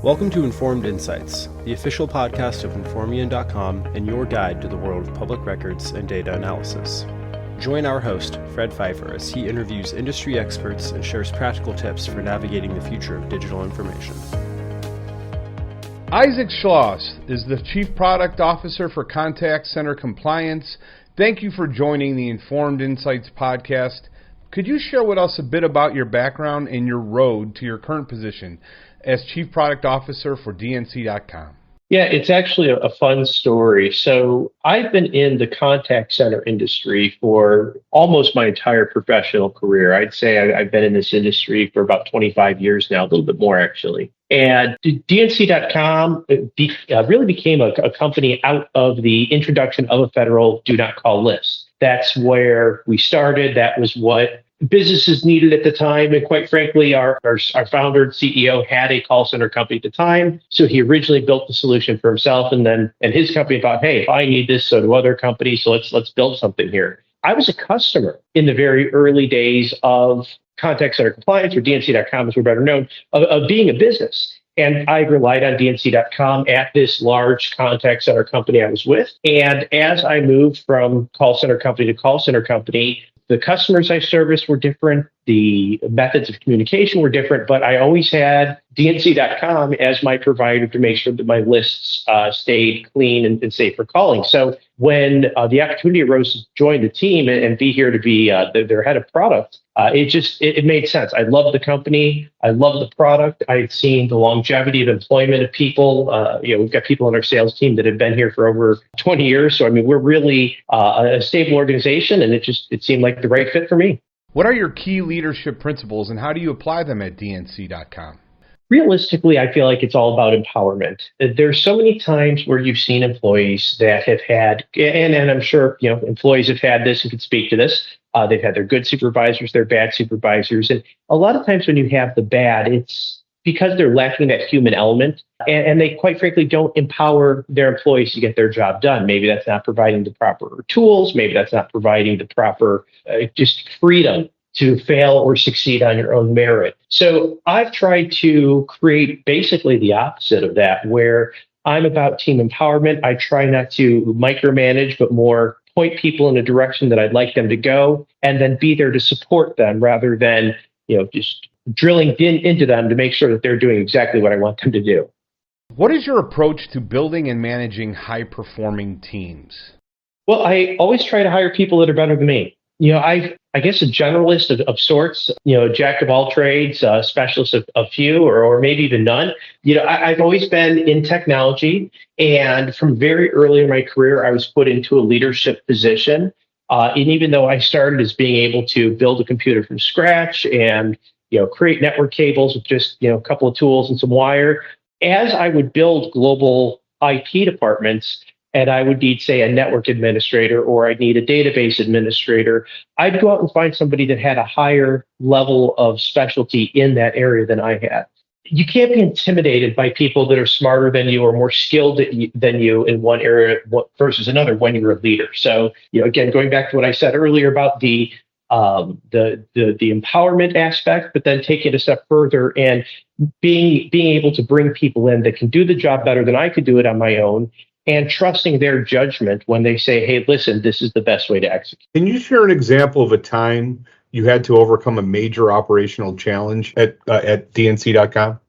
Welcome to Enformed Insights, the official podcast of Informian.com and your guide to the world of public records and data analysis. Join our host, Fred Pfeiffer, as he interviews industry experts and shares practical tips for navigating the future of digital information. Issac Shloss is the Chief Product Officer for Contact Center Compliance. Thank you for joining the Informed Insights podcast. Could you share with us a bit about your background and your road to your current position as Chief Product Officer for DNC.com? Yeah, it's actually a fun story. So I've been in the contact center industry for almost my entire professional career. I'd say I've been in this industry for about 25 years now, a little bit more actually. And DNC.com really became a company out of the introduction of a federal do not call list. That's where we started. That was what businesses needed at the time. And quite frankly, our founder and CEO had a call center company at the time. So he originally built the solution for himself. And his company thought, hey, if I need this, so do other companies. So let's build something here. I was a customer in the very early days of contact center compliance, or DNC.com as we're better known, of being a business. And I relied on DNC.com at this large contact center company I was with. And as I moved from call center company to call center company, the customers I serviced were different. The methods of communication were different, but I always had DNC.com as my provider to make sure that my lists stayed clean and safe for calling. So when the opportunity arose to join the team and be here to be their head of product, it made sense. I love the company. I love the product. I had seen the longevity of employment of people. We've got people on our sales team that have been here for over 20 years. So, we're really a stable organization, and it seemed like the right fit for me. What are your key leadership principles, and how do you apply them at DNC.com? Realistically, I feel like it's all about empowerment. There's so many times where you've seen employees that have had, and I'm sure employees have had this and could speak to this. They've had their good supervisors, their bad supervisors, and a lot of times when you have the bad, it's because they're lacking that human element, and they quite frankly don't empower their employees to get their job done. Maybe that's not providing the proper tools. Maybe that's not providing the proper just freedom to fail or succeed on your own merit. So I've tried to create basically the opposite of that, where I'm about team empowerment. I try not to micromanage, but more point people in a direction that I'd like them to go, and then be there to support them rather than, just drilling into them to make sure that they're doing exactly what I want them to do. What is your approach to building and managing high-performing teams? Well, I always try to hire people that are better than me. I guess a generalist of sorts, jack of all trades, specialist of few, or maybe even none. I've always been in technology, and from very early in my career, I was put into a leadership position. And even though I started as being able to build a computer from scratch and create network cables with just a couple of tools and some wire, as I would build global IT departments, and I would need, say, a network administrator, or I'd need a database administrator, I'd go out and find somebody that had a higher level of specialty in that area than I had. You can't be intimidated by people that are smarter than you or more skilled than you in one area versus another when you're a leader. So, again, going back to what I said earlier about the empowerment aspect, but then taking it a step further and being able to bring people in that can do the job better than I could do it on my own, and trusting their judgment when they say, hey, listen, this is the best way to execute. Can you share an example of a time you had to overcome a major operational challenge at DNC.com?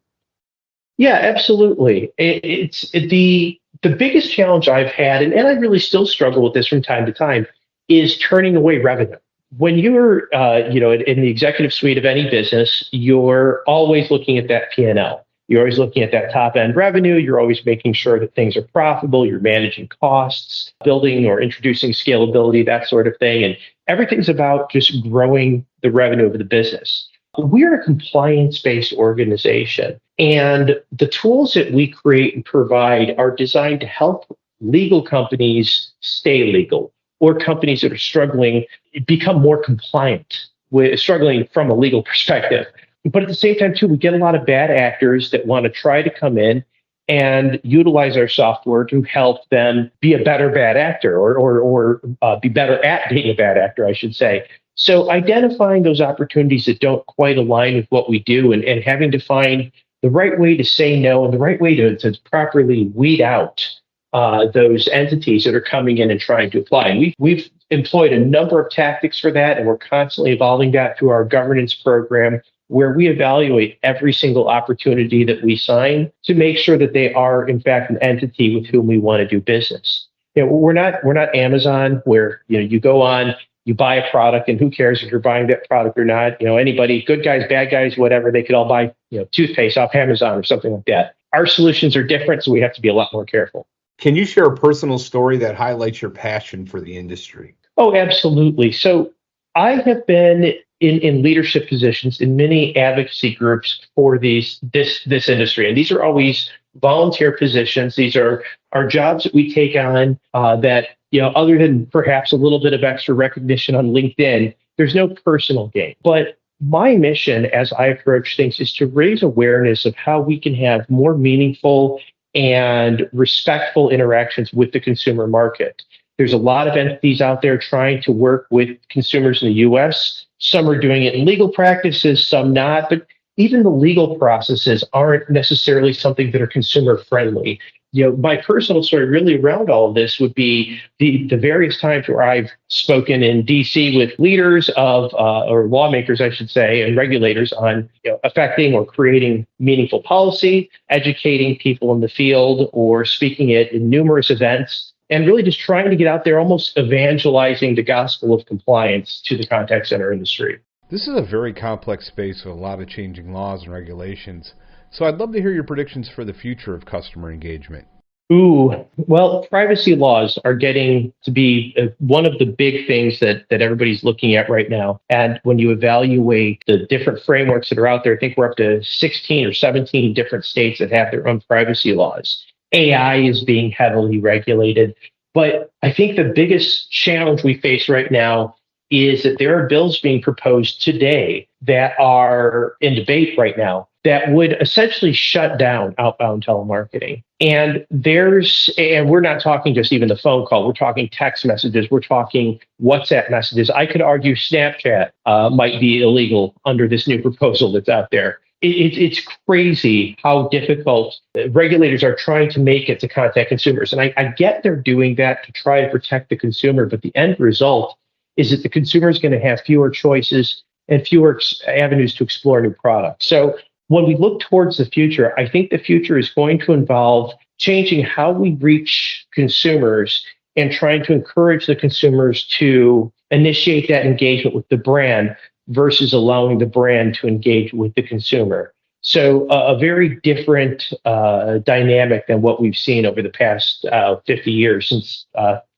Yeah, absolutely. It's the biggest challenge I've had, and I really still struggle with this from time to time, is turning away revenue. When you're in the executive suite of any business, you're always looking at that P&L. You're always looking at that top end revenue. You're always making sure that things are profitable. You're managing costs, building or introducing scalability, that sort of thing. And everything's about just growing the revenue of the business. We're a compliance-based organization, and the tools that we create and provide are designed to help legal companies stay legal, or companies that are struggling become more compliant, struggling from a legal perspective. But at the same time, too, we get a lot of bad actors that want to try to come in and utilize our software to help them be a better bad actor, or be better at being a bad actor, I should say. So identifying those opportunities that don't quite align with what we do, and having to find the right way to say no and the right way to properly weed out those entities that are coming in and trying to apply. And we've employed a number of tactics for that, and we're constantly evolving that through our governance program, where we evaluate every single opportunity that we sign to make sure that they are, in fact, an entity with whom we want to do business. We're not Amazon, where you go on, you buy a product, and who cares if you're buying that product or not? Anybody, good guys, bad guys, whatever, they could all buy toothpaste off Amazon or something like that. Our solutions are different, so we have to be a lot more careful. Can you share a personal story that highlights your passion for the industry? Oh, absolutely. So I have been in leadership positions in many advocacy groups for this industry, and these are always volunteer positions. These are jobs that we take on that other than perhaps a little bit of extra recognition on LinkedIn, there's no personal gain. But my mission as I approach things is to raise awareness of how we can have more meaningful and respectful interactions with the consumer market. There's a lot of entities out there trying to work with consumers in the US. Some are doing it in legal practices, some not, but even the legal processes aren't necessarily something that are consumer friendly. My personal story really around all of this would be the various times where I've spoken in DC with leaders or lawmakers, I should say, and regulators on affecting or creating meaningful policy, educating people in the field, or speaking at in numerous events, and really just trying to get out there, almost evangelizing the gospel of compliance to the contact center industry. This is a very complex space with a lot of changing laws and regulations. So I'd love to hear your predictions for the future of customer engagement. Well, privacy laws are getting to be one of the big things that everybody's looking at right now. And when you evaluate the different frameworks that are out there, I think we're up to 16 or 17 different states that have their own privacy laws. AI is being heavily regulated. But I think the biggest challenge we face right now is that there are bills being proposed today that are in debate right now that would essentially shut down outbound telemarketing. And we're not talking just even the phone call, we're talking text messages, we're talking WhatsApp messages. I could argue Snapchat might be illegal under this new proposal that's out there. It's crazy how difficult regulators are trying to make it to contact consumers. And I get they're doing that to try to protect the consumer, but the end result is that the consumer is going to have fewer choices and fewer avenues to explore new products. So when we look towards the future, I think the future is going to involve changing how we reach consumers and trying to encourage the consumers to initiate that engagement with the brand versus allowing the brand to engage with the consumer. So a very different dynamic than what we've seen over the past 50 years since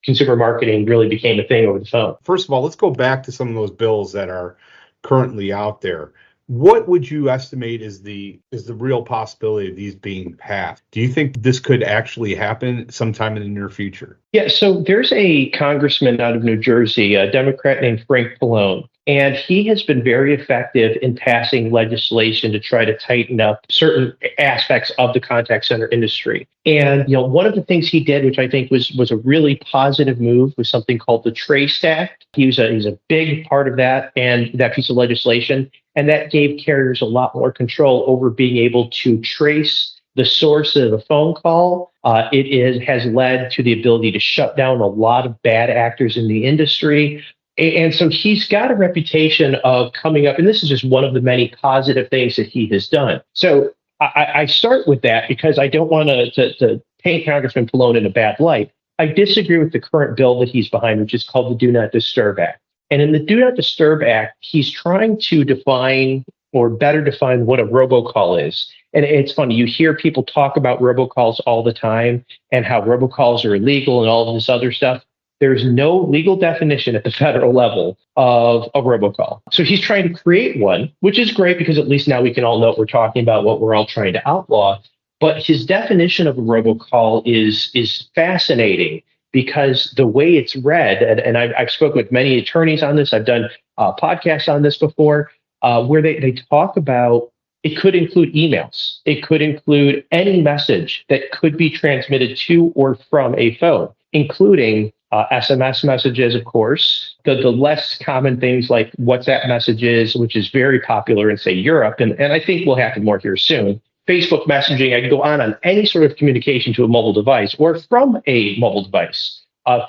consumer marketing really became a thing over the phone. First of all, let's go back to some of those bills that are currently out there. What would you estimate is the real possibility of these being passed? Do you think this could actually happen sometime in the near future? Yeah, so there's a congressman out of New Jersey, a Democrat named Frank Pallone, and he has been very effective in passing legislation to try to tighten up certain aspects of the contact center industry. And one of the things he did, which I think was a really positive move, was something called the Trace Act. He's a big part of that and that piece of legislation. And that gave carriers a lot more control over being able to trace the source of a phone call. It has led to the ability to shut down a lot of bad actors in the industry. And so he's got a reputation of coming up, and this is just one of the many positive things that he has done. So I start with that because I don't want to paint Congressman Pallone in a bad light. I disagree with the current bill that he's behind, which is called the Do Not Disturb Act. And in the Do Not Disturb Act, he's trying to define or better define what a robocall is. And it's funny, you hear people talk about robocalls all the time and how robocalls are illegal and all of this other stuff. There's no legal definition at the federal level of a robocall. So he's trying to create one, which is great because at least now we can all know what we're talking about, what we're all trying to outlaw. But his definition of a robocall is fascinating because the way it's read, and I've spoken with many attorneys on this, I've done podcasts on this before, where they talk about it could include emails. It could include any message that could be transmitted to or from a phone, including SMS messages, of course, the less common things like WhatsApp messages, which is very popular in, say, Europe, and I think will happen more here soon. Facebook messaging, I can go on any sort of communication to a mobile device or from a mobile device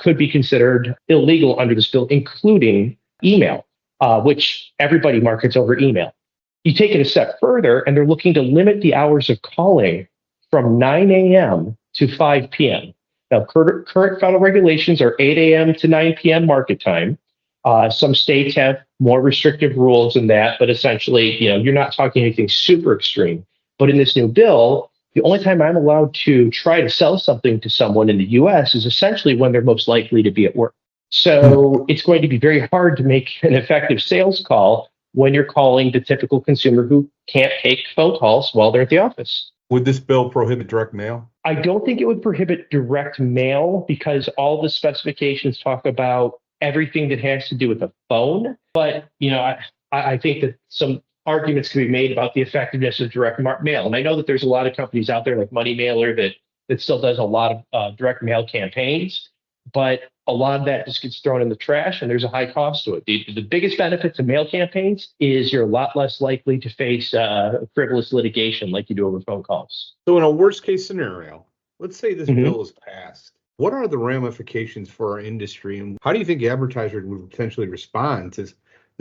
could be considered illegal under this bill, including email, which everybody markets over email. You take it a step further, and they're looking to limit the hours of calling from 9 a.m. to 5 p.m. Now, current federal regulations are 8 a.m. to 9 p.m. market time. Some states have more restrictive rules than that, but essentially, you're not talking anything super extreme. But in this new bill, the only time I'm allowed to try to sell something to someone in the U.S. is essentially when they're most likely to be at work. So it's going to be very hard to make an effective sales call when you're calling the typical consumer who can't take phone calls while they're at the office. Would this bill prohibit direct mail? I don't think it would prohibit direct mail because all the specifications talk about everything that has to do with the phone. But, I think that some arguments can be made about the effectiveness of direct mail. And I know that there's a lot of companies out there like Money Mailer that still does a lot of direct mail campaigns, but a lot of that just gets thrown in the trash and there's a high cost to it. The biggest benefit to mail campaigns is you're a lot less likely to face frivolous litigation like you do over phone calls. So in a worst case scenario, let's say this bill is passed. What are the ramifications for our industry, and how do you think advertisers would potentially respond to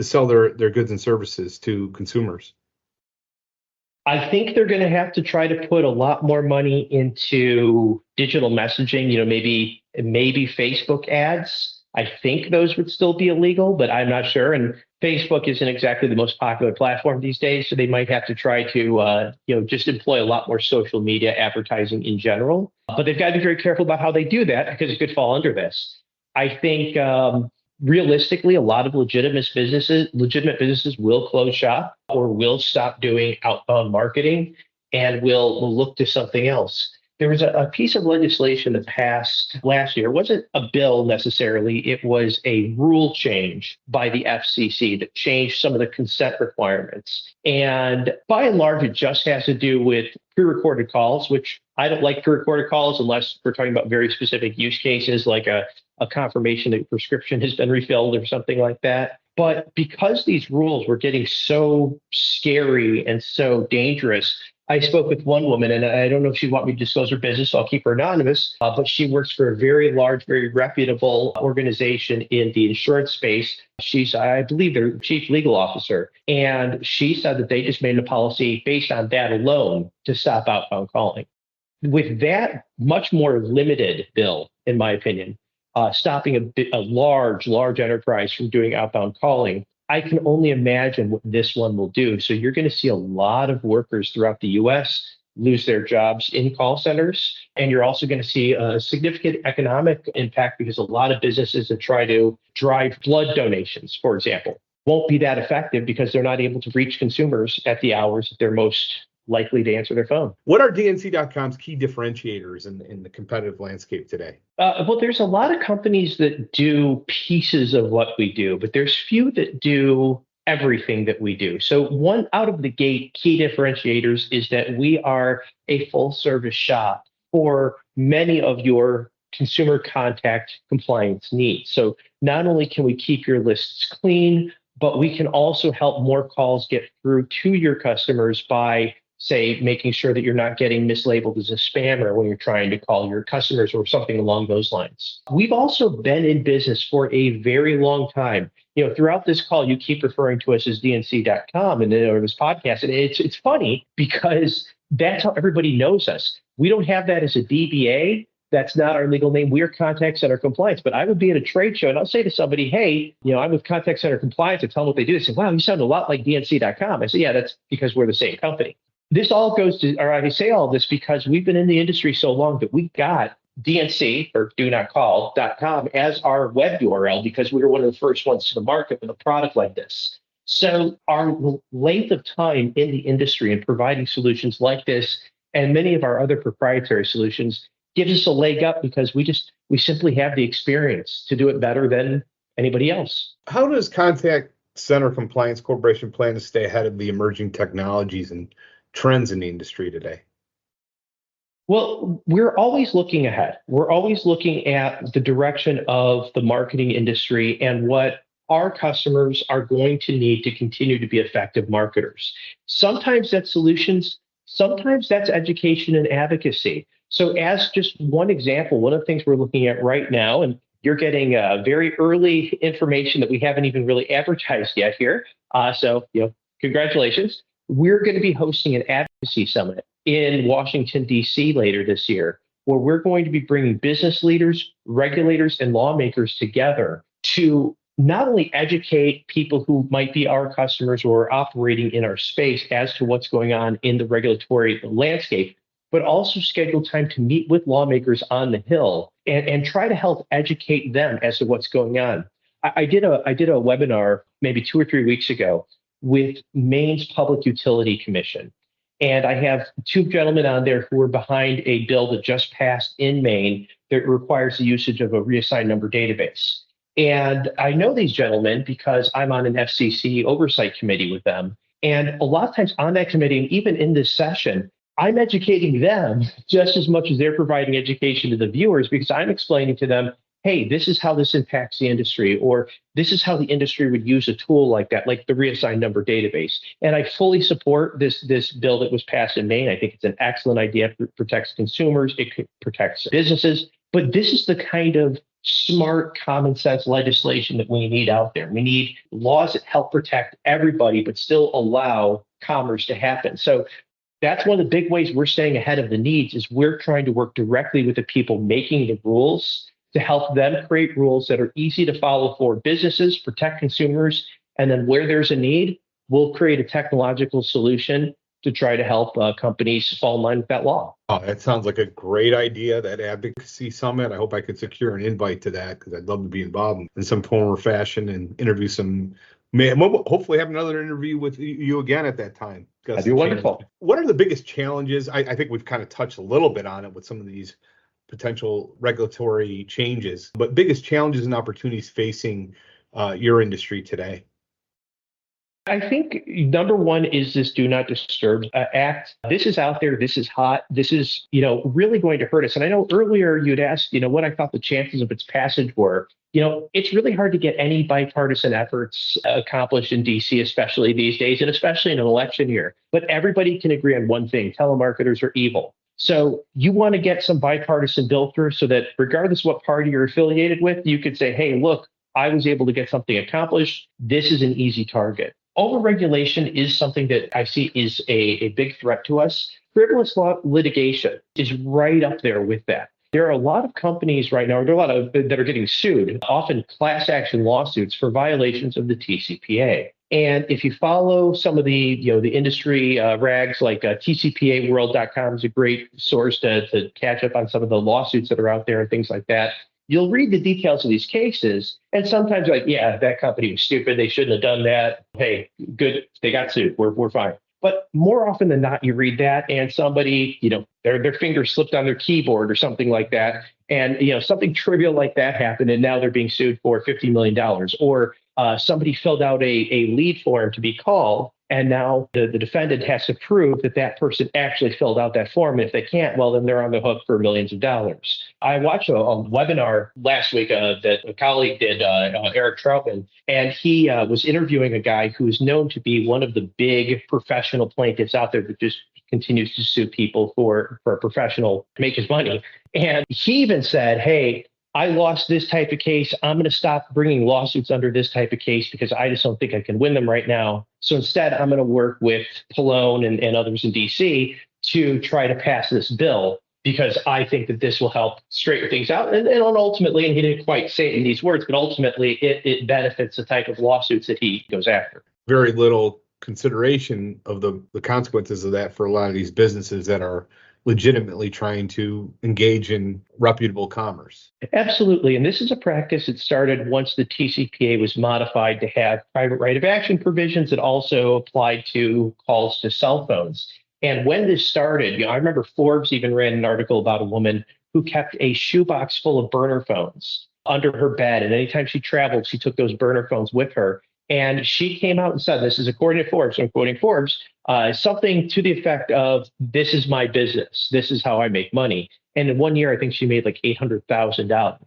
sell their goods and services to consumers? I think they're going to have to try to put a lot more money into digital messaging, maybe Facebook ads. I think those would still be illegal, but I'm not sure. And Facebook isn't exactly the most popular platform these days, so they might have to try to, just employ a lot more social media advertising in general. But they've got to be very careful about how they do that because it could fall under this. I think realistically, a lot of legitimate businesses will close shop or will stop doing outbound marketing and will look to something else. There was a piece of legislation that passed last year. It wasn't a bill necessarily. It was a rule change by the FCC that changed some of the consent requirements. And by and large, it just has to do with pre-recorded calls, which I don't like pre-recorded calls unless we're talking about very specific use cases like a confirmation that a prescription has been refilled or something like that. But because these rules were getting so scary and so dangerous, I spoke with one woman, and I don't know if she'd want me to disclose her business, so I'll keep her anonymous, but she works for a very large, very reputable organization in the insurance space. She's, I believe, their chief legal officer. And she said that they just made a policy based on that alone to stop outbound calling. With that much more limited bill, in my opinion, stopping a large enterprise from doing outbound calling, I can only imagine what this one will do. So you're going to see a lot of workers throughout the U.S. lose their jobs in call centers. And you're also going to see a significant economic impact because a lot of businesses that try to drive blood donations, for example, won't be that effective because they're not able to reach consumers at the hours that they're most likely to answer their phone. What are DNC.com's key differentiators in the competitive landscape today? Well, there's a lot of companies that do pieces of what we do, but there's few that do everything that we do. So one out of the gate key differentiators is that we are a full service shop for many of your consumer contact compliance needs. So not only can we keep your lists clean, but we can also help more calls get through to your customers by, say, making sure that you're not getting mislabeled as a spammer when you're trying to call your customers or something along those lines. We've also been in business for a very long time. Throughout this call, you keep referring to us as DNC.com and or this podcast. And it's funny because that's how everybody knows us. We don't have that as a DBA. That's not our legal name. We are Contact Center Compliance. But I would be at a trade show and I'll say to somebody, hey, I'm with Contact Center Compliance, and tell them what they do. They say, wow, you sound a lot like DNC.com. I say, yeah, that's because we're the same company. This all goes to, or I say all this because we've been in the industry so long that we got DNC or do not call.com as our web URL because we were one of the first ones to the market with a product like this. So our length of time in the industry and providing solutions like this and many of our other proprietary solutions gives us a leg up because we simply have the experience to do it better than anybody else. How does Contact Center Compliance Corporation plan to stay ahead of the emerging technologies and trends in the industry today? Well, we're always looking ahead. We're always looking at the direction of the marketing industry and what our customers are going to need to continue to be effective marketers. Sometimes that's solutions, Sometimes that's education and advocacy. So as just one example, one of the things we're looking at right now, and you're getting very early information that we haven't even really advertised yet here. Congratulations. We're going to be hosting an advocacy summit in Washington, D.C. later this year, where we're going to be bringing business leaders, regulators, and lawmakers together to not only educate people who might be our customers or operating in our space as to what's going on in the regulatory landscape, but also schedule time to meet with lawmakers on the Hill and try to help educate them as to what's going on. I did a webinar maybe 2 or 3 weeks ago with Maine's Public Utility Commission. And I have 2 gentlemen on there who are behind a bill that just passed in Maine that requires the usage of a reassigned number database. And I know these gentlemen because I'm on an FCC oversight committee with them. And a lot of times on that committee, and even in this session, I'm educating them just as much as they're providing education to the viewers, because I'm explaining to them, hey, this is how this impacts the industry, or this is how the industry would use a tool like that, like the reassigned number database. And I fully support this bill that was passed in Maine. I think it's an excellent idea. It protects consumers, it protects businesses. But this is the kind of smart, common sense legislation that we need out there. We need laws that help protect everybody, but still allow commerce to happen. So that's one of the big ways we're staying ahead of the needs, is we're trying to work directly with the people making the rules to help them create rules that are easy to follow for businesses, protect consumers, and then where there's a need, we'll create a technological solution to try to help companies fall in line with that law. Oh, that sounds like a great idea, that advocacy summit. I hope I could secure an invite to that, because I'd love to be involved in some form or fashion and interview some. Hopefully have another interview with you again at that time. That'd be wonderful. What are the biggest challenges? I think we've kind of touched a little bit on it with some of these potential regulatory changes, but biggest challenges and opportunities facing your industry today? I think number one is this Do Not Disturb Act. This is out there. This is hot. This is, really going to hurt us. And I know earlier you'd asked, what I thought the chances of its passage were. It's really hard to get any bipartisan efforts accomplished in DC, especially these days, and especially in an election year. But everybody can agree on one thing: telemarketers are evil. So you want to get some bipartisan bill through so that regardless what party you're affiliated with, you could say, hey, look, I was able to get something accomplished. This is an easy target. Overregulation is something that I see is a big threat to us. Frivolous litigation is right up there with that. There are a lot of companies right now, there are a lot of that are getting sued, often class action lawsuits for violations of the TCPA. And if you follow some of the industry rags, like TCPAworld.com is a great source to catch up on some of the lawsuits that are out there and things like that. You'll read the details of these cases, and sometimes you're like, yeah, that company was stupid. They shouldn't have done that. Hey, good. They got sued. We're fine. But more often than not, you read that and somebody, their finger slipped on their keyboard or something like that. And, something trivial like that happened, and now they're being sued for $50 million. Or somebody filled out a lead form to be called, and now the defendant has to prove that person actually filled out that form. And if they can't, well, then they're on the hook for millions of dollars. I watched a webinar last week that a colleague did, Eric Troutman, and he was interviewing a guy who's known to be one of the big professional plaintiffs out there that just continues to sue people for a professional to make his money. And he even said, hey, I lost this type of case. I'm going to stop bringing lawsuits under this type of case because I just don't think I can win them right now. So instead, I'm going to work with Pallone and others in DC to try to pass this bill, because I think that this will help straighten things out. And ultimately, and he didn't quite say it in these words, but ultimately it benefits the type of lawsuits that he goes after. Very little consideration of the consequences of that for a lot of these businesses that are legitimately trying to engage in reputable commerce. Absolutely. And this is a practice that started once the TCPA was modified to have private right of action provisions that also applied to calls to cell phones. And when this started, I remember Forbes even ran an article about a woman who kept a shoebox full of burner phones under her bed. And anytime she traveled, she took those burner phones with her. And she came out and said, this is according to Forbes, so I'm quoting Forbes, something to the effect of, this is my business. This is how I make money. And in 1 year, I think she made like $800,000.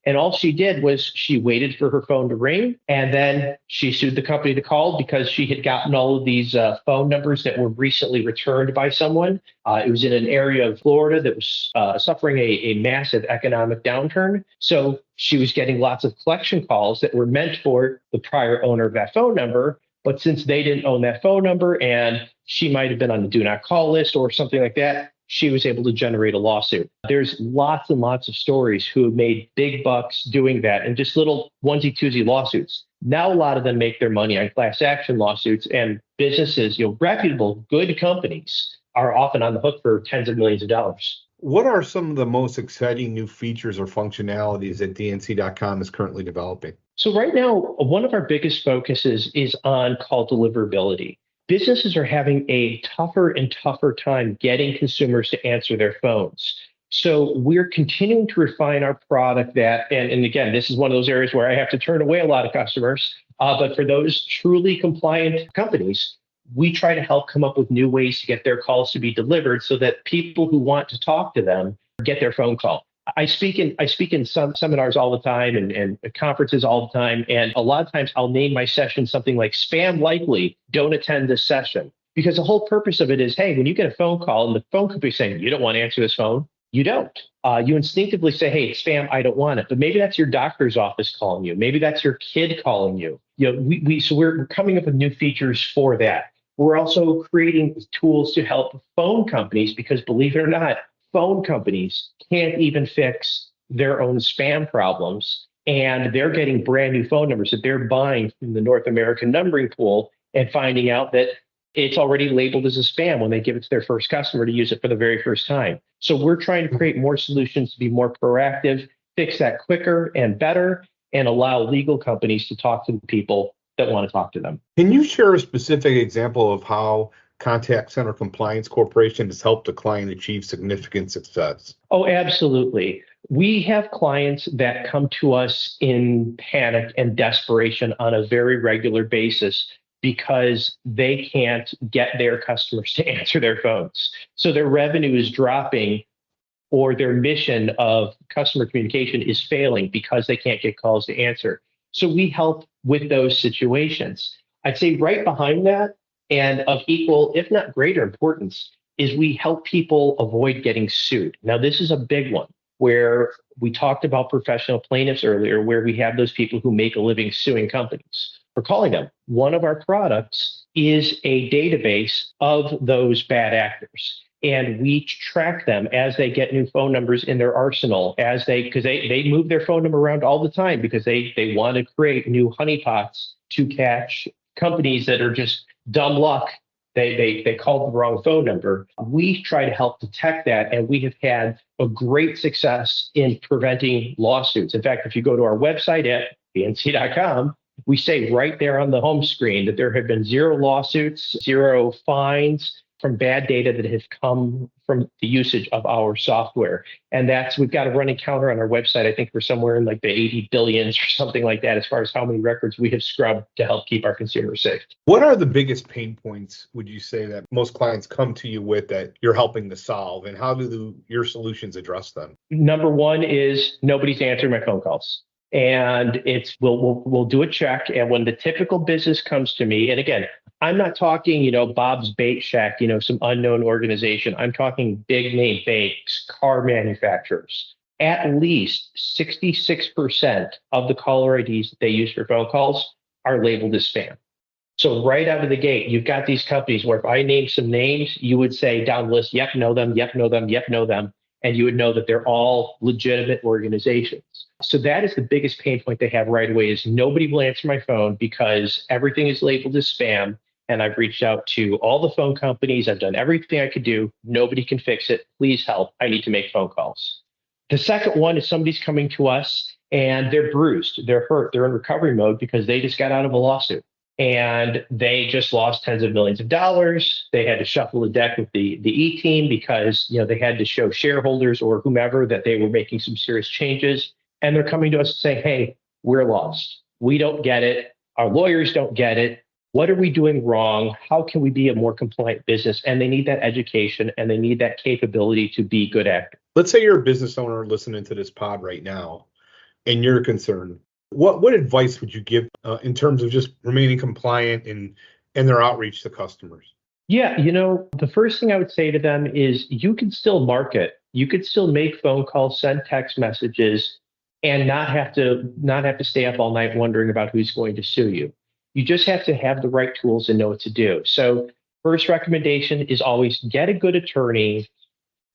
And all she did was she waited for her phone to ring, and then she sued the company that called because she had gotten all of these phone numbers that were recently returned by someone. It was in an area of Florida that was suffering a massive economic downturn. So she was getting lots of collection calls that were meant for the prior owner of that phone number. But since they didn't own that phone number and she might have been on the do not call list or something like that, she was able to generate a lawsuit. There's lots and lots of stories who have made big bucks doing that and just little onesie twosie lawsuits. Now a lot of them make their money on class action lawsuits, and businesses, reputable, good companies are often on the hook for tens of millions of dollars. What are some of the most exciting new features or functionalities that DNC.com is currently developing? So right now, one of our biggest focuses is on call deliverability. Businesses are having a tougher and tougher time getting consumers to answer their phones. So we're continuing to refine our product and again, this is one of those areas where I have to turn away a lot of customers. But for those truly compliant companies, we try to help come up with new ways to get their calls to be delivered so that people who want to talk to them get their phone call. I speak in some seminars all the time and conferences all the time. And a lot of times I'll name my session something like spam likely, don't attend this session. Because the whole purpose of it is, hey, when you get a phone call and the phone company is saying, you don't want to answer this phone, you don't. You instinctively say, hey, it's spam, I don't want it. But maybe that's your doctor's office calling you. Maybe that's your kid calling you. So we're coming up with new features for that. We're also creating tools to help phone companies because believe it or not, phone companies can't even fix their own spam problems. And they're getting brand new phone numbers that they're buying from the North American numbering pool and finding out that it's already labeled as a spam when they give it to their first customer to use it for the very first time. So we're trying to create more solutions to be more proactive, fix that quicker and better, and allow legal companies to talk to the people that want to talk to them. Can you share a specific example of how Contact Center Compliance Corporation has helped a client achieve significant success? Oh, absolutely. We have clients that come to us in panic and desperation on a very regular basis because they can't get their customers to answer their phones. So their revenue is dropping or their mission of customer communication is failing because they can't get calls to answer. So we help with those situations. I'd say right behind that, and of equal, if not greater importance, is we help people avoid getting sued. Now, this is a big one where we talked about professional plaintiffs earlier, where we have those people who make a living suing companies for calling them. One of our products is a database of those bad actors. And we track them as they get new phone numbers in their arsenal, because they move their phone number around all the time because they want to create new honeypots to catch companies that are just dumb luck. They called the wrong phone number. We try to help detect that, and we have had a great success in preventing lawsuits. In fact, if you go to our website at DNC.com, we say right there on the home screen that there have been 0 lawsuits, 0 fines from bad data that have come from the usage of our software. And we've got a running counter on our website. I think we're somewhere in like the 80 billions or something like that, as far as how many records we have scrubbed to help keep our consumers safe. What are the biggest pain points, would you say, that most clients come to you with that you're helping to solve, and how do your solutions address them? Number one is nobody's answering my phone calls. And we'll do a check. And when the typical business comes to me, and again, I'm not talking, Bob's Bait Shack, some unknown organization. I'm talking big name banks, car manufacturers. At least 66% of the caller IDs that they use for phone calls are labeled as spam. So right out of the gate, you've got these companies where if I name some names, you would say down the list, yep, know them, yep, know them, yep, know them. And you would know that they're all legitimate organizations. So that is the biggest pain point they have right away, is nobody will answer my phone because everything is labeled as spam. And I've reached out to all the phone companies. I've done everything I could do. Nobody can fix it. Please help. I need to make phone calls. The second one is somebody's coming to us and they're bruised. They're hurt. They're in recovery mode because they just got out of a lawsuit. And they just lost tens of millions of dollars. They had to shuffle the deck with the E-team because they had to show shareholders or whomever that they were making some serious changes. And they're coming to us and saying, hey, we're lost. We don't get it. Our lawyers don't get it. What are we doing wrong? How can we be a more compliant business? And they need that education and they need that capability to be good actors. Let's say you're a business owner listening to this pod right now. and you're concerned, what advice would you give in terms of just remaining compliant and their outreach to customers? Yeah, the first thing I would say to them is you could still market. You could still make phone calls, send text messages, and not have to stay up all night wondering about who's going to sue you. You just have to have the right tools and know what to do. So, first recommendation is always get a good attorney,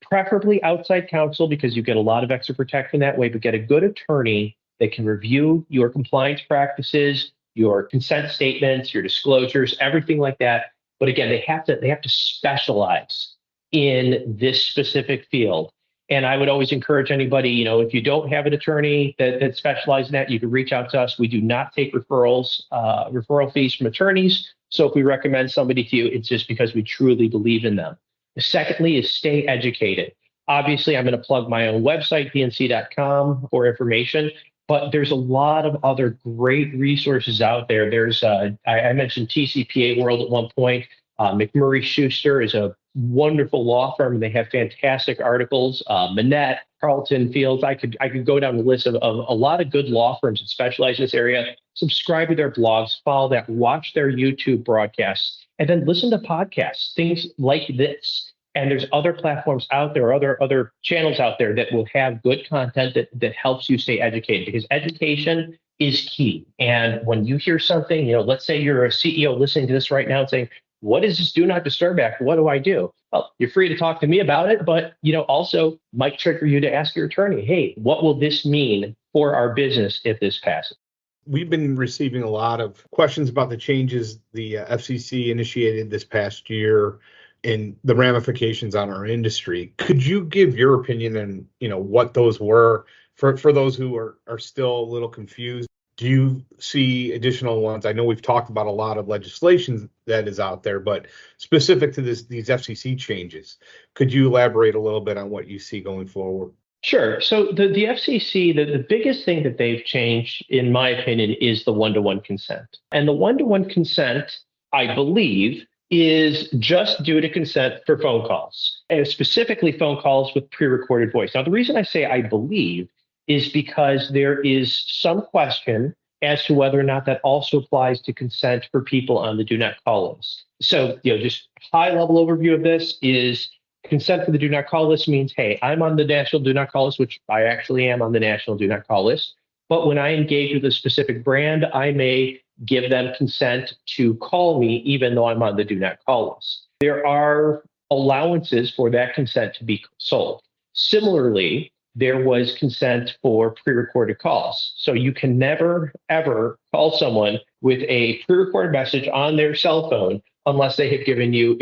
preferably outside counsel because you get a lot of extra protection that way, but get a good attorney that can review your compliance practices, your consent statements, your disclosures, everything like that. But again, they have to specialize in this specific field. And I would always encourage anybody, if you don't have an attorney that specializes in that, you can reach out to us. We do not take referral fees from attorneys. So if we recommend somebody to you, it's just because we truly believe in them. Secondly is stay educated. Obviously, I'm going to plug my own website, dnc.com, for information, but there's a lot of other great resources out there. There's, I mentioned TCPA World at one point. McMurray Schuster is a wonderful law firm, and they have fantastic articles. Manette, Carlton Fields. I could go down the list of a lot of good law firms that specialize in this area. Subscribe to their blogs, follow that, watch their YouTube broadcasts, and then listen to podcasts, things like this. And there's other platforms out there, other channels out there that will have good content that helps you stay educated, because education is key. And when you hear something, let's say you're a CEO listening to this right now and saying, what is this Do Not Disturb Act? What do I do? Well, you're free to talk to me about it, but also might trigger you to ask your attorney, hey, what will this mean for our business if this passes? We've been receiving a lot of questions about the changes the FCC initiated this past year and the ramifications on our industry. Could you give your opinion on, what those were for those who are still a little confused? Do you see additional ones? I know we've talked about a lot of legislation that is out there, but specific to these FCC changes, could you elaborate a little bit on what you see going forward? Sure. So the FCC, the biggest thing that they've changed, in my opinion, is the one-to-one consent. And the one-to-one consent, I believe, is just due to consent for phone calls, and specifically phone calls with pre-recorded voice. Now, the reason I say I believe is because there is some question as to whether or not that also applies to consent for people on the do not call list. So, just high level overview of this is consent for the do not call list means, hey, I'm on the national do not call list, which I actually am on the national do not call list. But when I engage with a specific brand, I may give them consent to call me, even though I'm on the do not call list. There are allowances for that consent to be sold. Similarly, there was consent for pre-recorded calls. So you can never, ever call someone with a pre-recorded message on their cell phone unless they have given you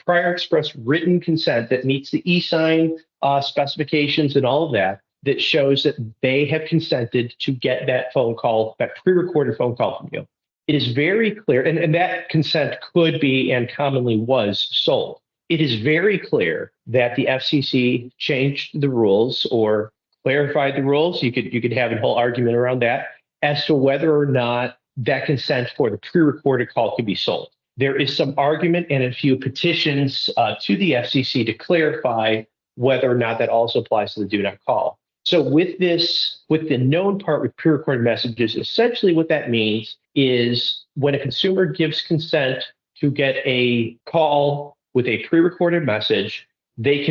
prior express written consent that meets the e-sign specifications and all of that shows that they have consented to get that phone call, that pre-recorded phone call from you. It is very clear, and that consent could be and commonly was sold. It is very clear that the FCC changed the rules or clarified the rules. You could have a whole argument around that as to whether or not that consent for the pre-recorded call could be sold. There is some argument and a few petitions to the FCC to clarify whether or not that also applies to the do not call. So with the known part with pre-recorded messages, essentially what that means is when a consumer gives consent to get a call with a pre-recorded message, they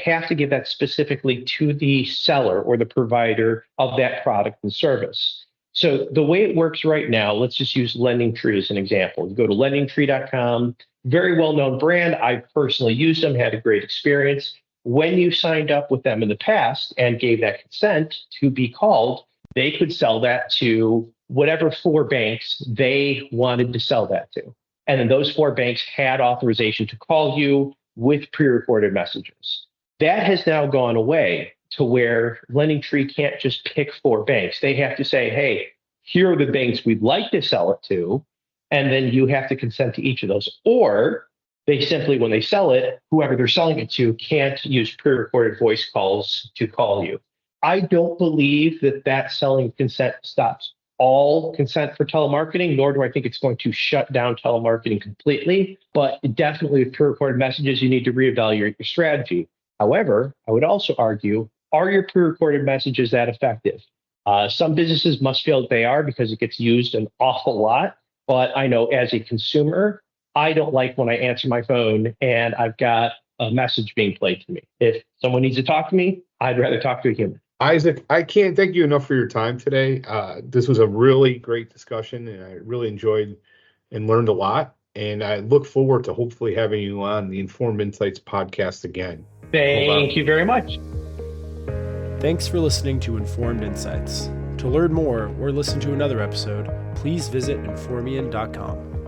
have to give that specifically to the seller or the provider of that product and service. So the way it works right now, let's just use LendingTree as an example. You go to lendingtree.com, very well-known brand. I personally used them, had a great experience. When you signed up with them in the past and gave that consent to be called, they could sell that to whatever 4 banks they wanted to sell that to. And then those 4 banks had authorization to call you with pre-recorded messages. That has now gone away to where LendingTree can't just pick 4 banks. They have to say, hey, here are the banks we'd like to sell it to, and then you have to consent to each of those. Or they simply, when they sell it, whoever they're selling it to can't use pre-recorded voice calls to call you. I don't believe that selling consent stops all consent for telemarketing, nor do I think it's going to shut down telemarketing completely. But definitely with pre-recorded messages, you need to reevaluate your strategy. However, I would also argue, are your pre-recorded messages that effective? Some businesses must feel that they are because it gets used an awful lot. But I know as a consumer, I don't like when I answer my phone and I've got a message being played to me. If someone needs to talk to me, I'd rather talk to a human. Isaac, I can't thank you enough for your time today. This was a really great discussion, and I really enjoyed and learned a lot. And I look forward to hopefully having you on the Informed Insights podcast again. Thank you very much. Thanks for listening to Informed Insights. To learn more or listen to another episode, please visit informian.com.